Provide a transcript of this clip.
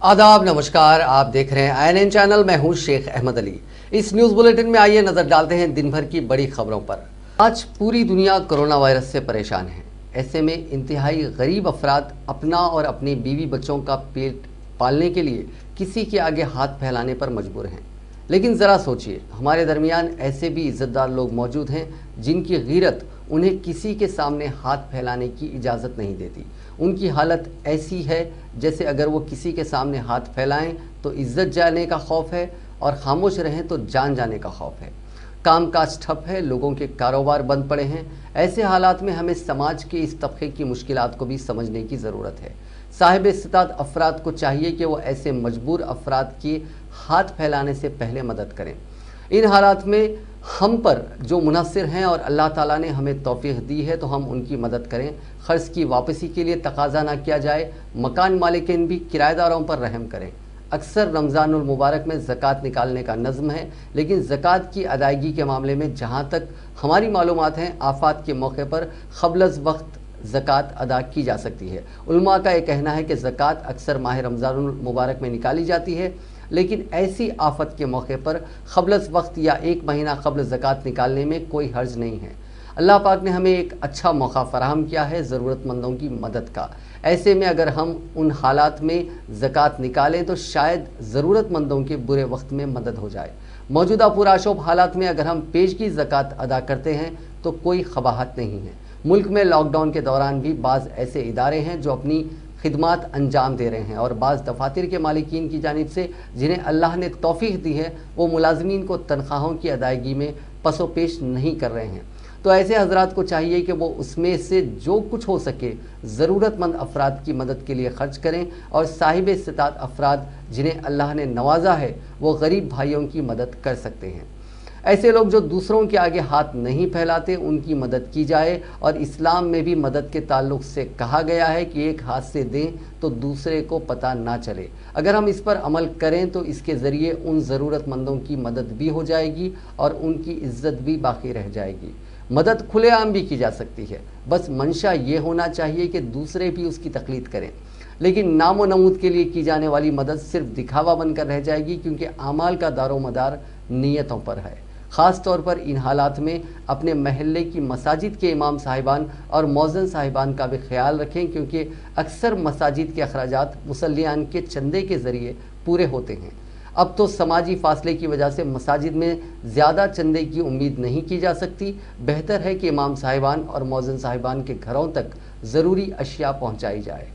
आदाब, नमस्कार। आप देख रहे हैं INN चैनल। मैं हूं शेख अहमद अली। इस न्यूज़ बुलेटिन में आइए नज़र डालते हैं दिन भर की बड़ी खबरों पर। आज पूरी दुनिया कोरोना वायरस से परेशान है। ऐसे में इंतहाई गरीब अफराद अपना और अपने बीवी बच्चों का पेट पालने के लिए किसी के आगे हाथ फैलाने पर मजबूर हैं। लेकिन ज़रा सोचिए, हमारे दरमियान ऐसे भी इज़्ज़तदार लोग मौजूद हैं जिनकी गीरत उन्हें किसी के सामने हाथ फैलाने की इजाज़त नहीं देती। उनकी हालत ऐसी है जैसे अगर वो किसी के सामने हाथ फैलाएं तो इज्जत जाने का खौफ है और खामोश रहें तो जान जाने का खौफ है। कामकाज ठप है, लोगों के कारोबार बंद पड़े हैं। ऐसे हालात में हमें समाज के इस तबके की मुश्किलात को भी समझने की ज़रूरत है। साहिब इस्तात अफराद को चाहिए कि वो ऐसे मजबूर अफराद की हाथ फैलाने से पहले मदद करें। इन हालात में हम पर जो मुनस्सिर हैं और अल्लाह ताला ने हमें तौफीक दी है तो हम उनकी मदद करें। ख़र्च की वापसी के लिए तकाजा ना किया जाए। मकान मालिकीन भी किराएदारों पर रहम करें। अक्सर रमज़ानुल मुबारक में ज़कात निकालने का नज़्म है, लेकिन ज़कात की अदायगी के मामले में जहाँ तक हमारी मालूमात हैं, आफात के मौके पर क़ब्ल वक्त ज़कात अदा की जा सकती है। उलमा का ये कहना है कि ज़कात अक्सर माह रमज़ानुल मुबारक में निकाली जाती है, लेकिन ऐसी आफत के मौके पर क़ब्ल वक्त या एक महीना क़ब्ल ज़कात निकालने में कोई हर्ज नहीं है। अल्लाह पाक ने हमें एक अच्छा मौका फ़राहम किया है ज़रूरतमंदों की मदद का। ऐसे में अगर हम उन हालात में ज़कात निकालें तो शायद ज़रूरतमंदों के बुरे वक्त में मदद हो जाए। मौजूदा पुरआशोब हालात में अगर हम पेशगी ज़कात अदा करते हैं तो कोई ख़बाहत नहीं है। मुल्क में लॉकडाउन के दौरान भी बाज़ ऐसे इदारे हैं जो अपनी खिदमात अंजाम दे रहे हैं और बाज़ दफातर के मालिकीन की जानिब से जिन्हें अल्लाह ने तौफीक दी है वो मुलाजमीन को तनख्वाहों की अदायगी में पसो पेश नहीं कर रहे हैं। तो ऐसे हजरात को चाहिए कि वो उसमें से जो कुछ हो सके ज़रूरतमंद अफराद की मदद के लिए खर्च करें और साहिब इस्तात अफराद जिन्हें अल्लाह ने नवाजा है वो गरीब भाइयों की मदद कर सकते हैं। ऐसे लोग जो दूसरों के आगे हाथ नहीं फैलाते उनकी मदद की जाए। और इस्लाम में भी मदद के ताल्लुक़ से कहा गया है कि एक हाथ से दें तो दूसरे को पता ना चले। अगर हम इस पर अमल करें तो इसके ज़रिए उन ज़रूरतमंदों की मदद भी हो जाएगी और उनकी इज़्ज़त भी बाकी रह जाएगी। मदद खुलेआम भी की जा सकती है, बस मंशा ये होना चाहिए कि दूसरे भी उसकी तक़लीद करें। लेकिन नामो नमूद के लिए की जाने वाली मदद सिर्फ दिखावा बनकर रह जाएगी, क्योंकि आमाल का दारो मदार नीयतों पर है। ख़ास तौर पर इन हालात में अपने महल्ले की मसाजिद के इमाम साहिबान और मौज़िन साहिबान का भी ख्याल रखें, क्योंकि अक्सर मसाजिद के अखराजात मुसल्लियान के चंदे के ज़रिए पूरे होते हैं। अब तो समाजी फासले की वजह से मसाजिद में ज़्यादा चंदे की उम्मीद नहीं की जा सकती। बेहतर है कि इमाम साहिबान और मौज़िन साहिबान के घरों तक ज़रूरी अशिया पहुँचाई जाए।